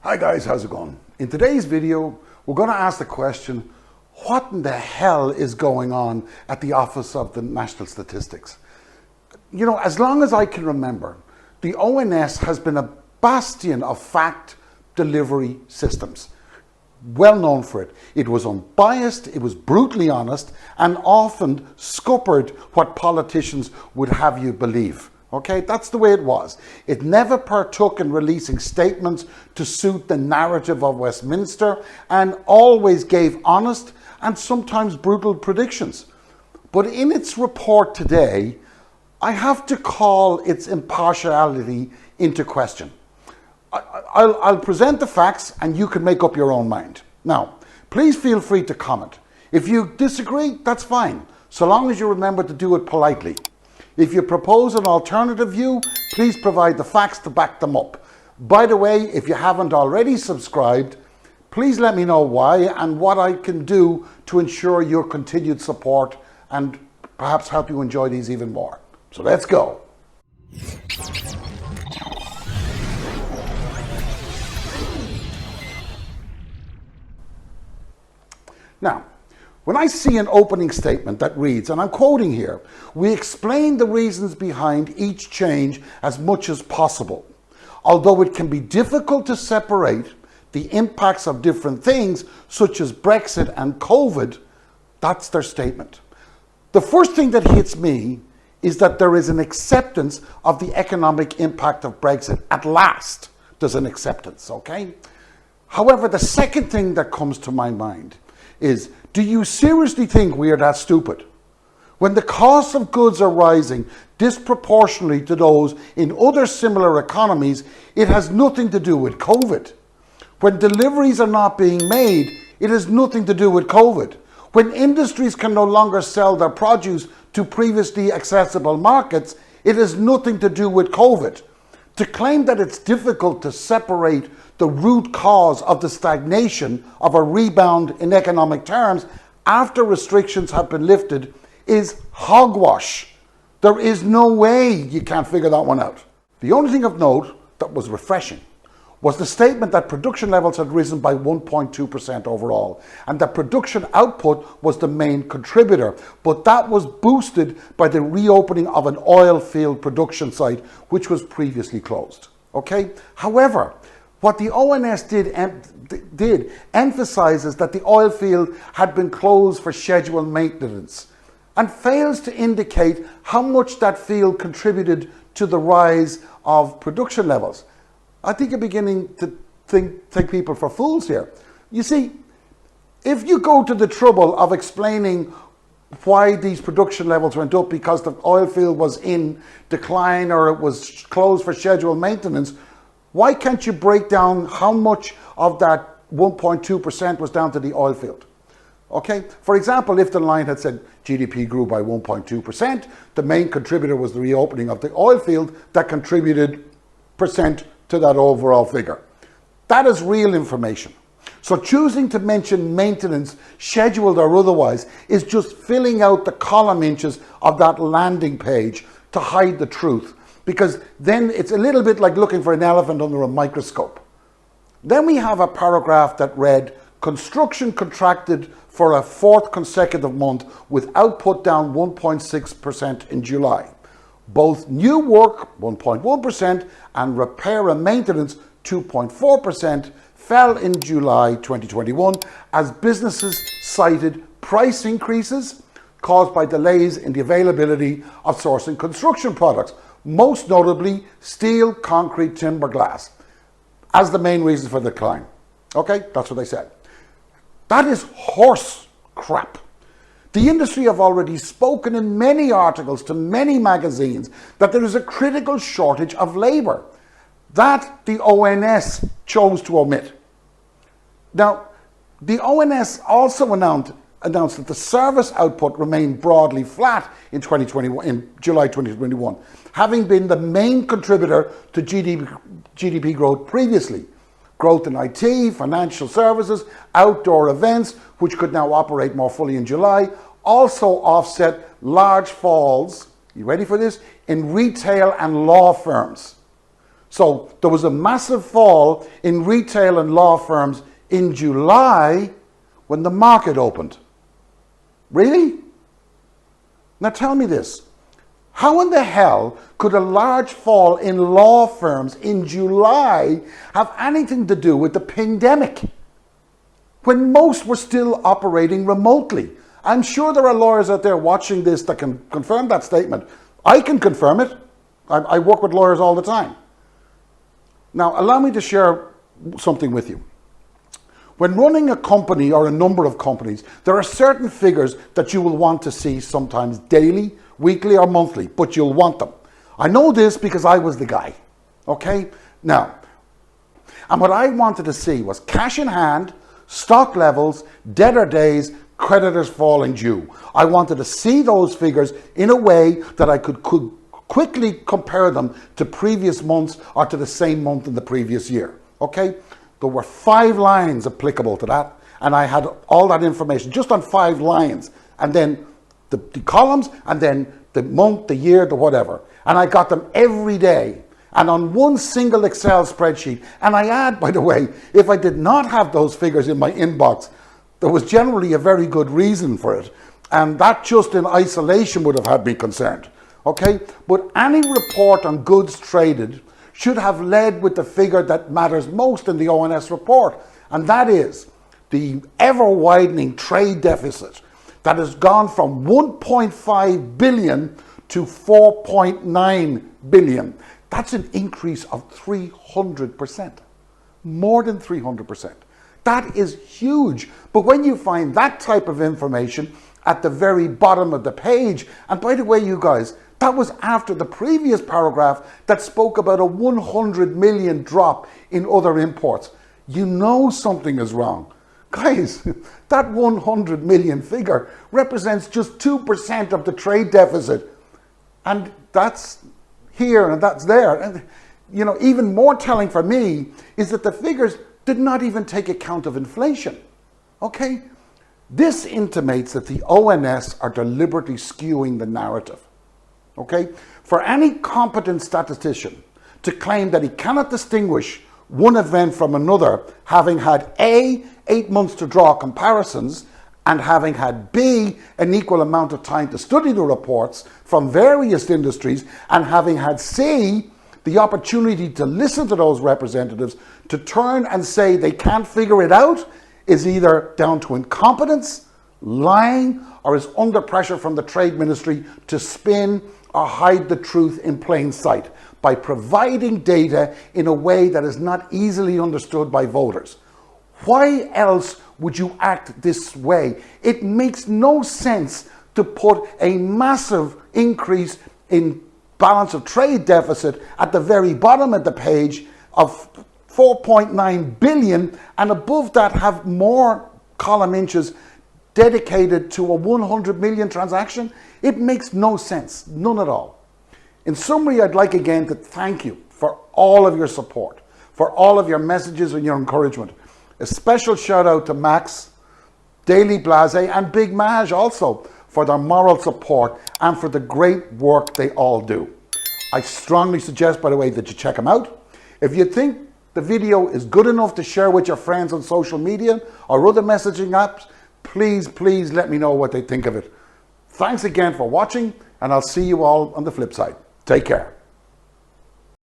Hi guys, how's it going? In today's video, we're going to ask the question, what in the hell is going on at the Office of the National Statistics? You know, as long as I can remember, the ONS has been a bastion of fact delivery systems. Well known for it. It was unbiased, it was brutally honest, and often scuppered what politicians would have you believe. Okay, that's the way it was. It never partook in releasing statements to suit the narrative of Westminster and always gave honest and sometimes brutal predictions. But in its report today, I have to call its impartiality into question. I'll present the facts and you can make up your own mind. Now, please feel free to comment. If you disagree, that's fine, so long as you remember to do it politely. If you propose an alternative view, please provide the facts to back them up. By the way, if you haven't already subscribed, please let me know why and what I can do to ensure your continued support and perhaps help you enjoy these even more. So let's go. Now, when I see an opening statement that reads, and I'm quoting here, "We explain the reasons behind each change as much as possible. Although it can be difficult to separate the impacts of different things, such as Brexit and COVID," that's their statement. The first thing that hits me is that there is an acceptance of the economic impact of Brexit. At last, there's an acceptance, okay? However, the second thing that comes to my mind is, do you seriously think we are that stupid? When the costs of goods are rising disproportionately to those in other similar economies, it has nothing to do with COVID. When deliveries are not being made, it has nothing to do with COVID. When industries can no longer sell their produce to previously accessible markets, it has nothing to do with COVID. To claim that it's difficult to separate the root cause of the stagnation of a rebound in economic terms after restrictions have been lifted is hogwash. There is no way you can't figure that one out. The only thing of note that was refreshing was the statement that production levels had risen by 1.2% overall and that production output was the main contributor, but that was boosted by the reopening of an oil field production site which was previously closed. Okay? However, what the ONS did emphasizes that the oil field had been closed for scheduled maintenance and fails to indicate how much that field contributed to the rise of production levels. I think you're beginning to take people for fools here. You see, if you go to the trouble of explaining why these production levels went up because the oil field was in decline or it was closed for scheduled maintenance, why can't you break down how much of that 1.2% was down to the oil field? Okay, for example, if the line had said GDP grew by 1.2%, the main contributor was the reopening of the oil field that contributed percent to that overall figure. That is real information. So choosing to mention maintenance, scheduled or otherwise, is just filling out the column inches of that landing page to hide the truth, because then it's a little bit like looking for an elephant under a microscope. Then we have a paragraph that read, "Construction contracted for a fourth consecutive month with output down 1.6% in July. Both new work, 1.1%, and repair and maintenance, 2.4%, fell in July 2021 as businesses cited price increases caused by delays in the availability of sourcing construction products, most notably steel, concrete, timber, glass, as the main reason for the decline." Okay, that's what they said. That is horse crap. The industry have already spoken in many articles to many magazines that there is a critical shortage of labour. That the ONS chose to omit. Now, the ONS also announced that the service output remained broadly flat in July 2021, having been the main contributor to GDP growth previously. Growth in IT, financial services, outdoor events, which could now operate more fully in July, also offset large falls, you ready for this, in retail and law firms. So there was a massive fall in retail and law firms in July when the market opened. Really? Now tell me this. How in the hell could a large fall in law firms in July have anything to do with the pandemic when most were still operating remotely? I'm sure there are lawyers out there watching this that can confirm that statement. I can confirm it. I work with lawyers all the time. Now, allow me to share something with you. When running a company or a number of companies, there are certain figures that you will want to see sometimes daily, weekly, or monthly, but you'll want them. I know this because I was the guy, okay? Now, and what I wanted to see was cash in hand, stock levels, debtor days, creditors falling due. I wanted to see those figures in a way that I could quickly compare them to previous months or to the same month in the previous year, okay? There were 5 lines applicable to that, and I had all that information just on 5 lines, and then the columns, and then the month, the year, the whatever. And I got them every day, and on one single Excel spreadsheet. And I add, by the way, if I did not have those figures in my inbox, there was generally a very good reason for it, and that just in isolation would have had me concerned, okay? But any report on goods traded should have led with the figure that matters most in the ONS report, and that is the ever-widening trade deficit that has gone from 1.5 billion to 4.9 billion. That's an increase of 300%, more than 300%. That is huge. But when you find that type of information at the very bottom of the page, and by the way, you guys, that was after the previous paragraph that spoke about a 100 million drop in other imports. You know something is wrong. Guys, that 100 million figure represents just 2% of the trade deficit. And that's here and that's there. And, you know, even more telling for me is that the figures did not even take account of inflation. Okay? This intimates that the ONS are deliberately skewing the narrative. Okay? For any competent statistician to claim that he cannot distinguish one event from another, having had A, 8 months to draw comparisons, and having had B, an equal amount of time to study the reports from various industries, and having had C, the opportunity to listen to those representatives, to turn and say they can't figure it out, is either down to incompetence, lying, or is under pressure from the Trade Ministry to spin or hide the truth in plain sight by providing data in a way that is not easily understood by voters. Why else would you act this way? It makes no sense to put a massive increase in balance of trade deficit at the very bottom of the page of 4.9 billion, and above that have more column inches dedicated to a 100 million transaction. It makes no sense, none at all. In summary, I'd like again to thank you for all of your support, for all of your messages and your encouragement. A special shout out to Max, Daily Blase, and Big Maj also for their moral support and for the great work they all do. I strongly suggest, by the way, that you check them out. If you think the video is good enough to share with your friends on social media or other messaging apps, please let me know what they think of it. Thanks again for watching, and I'll see you all on the flip side. Take care.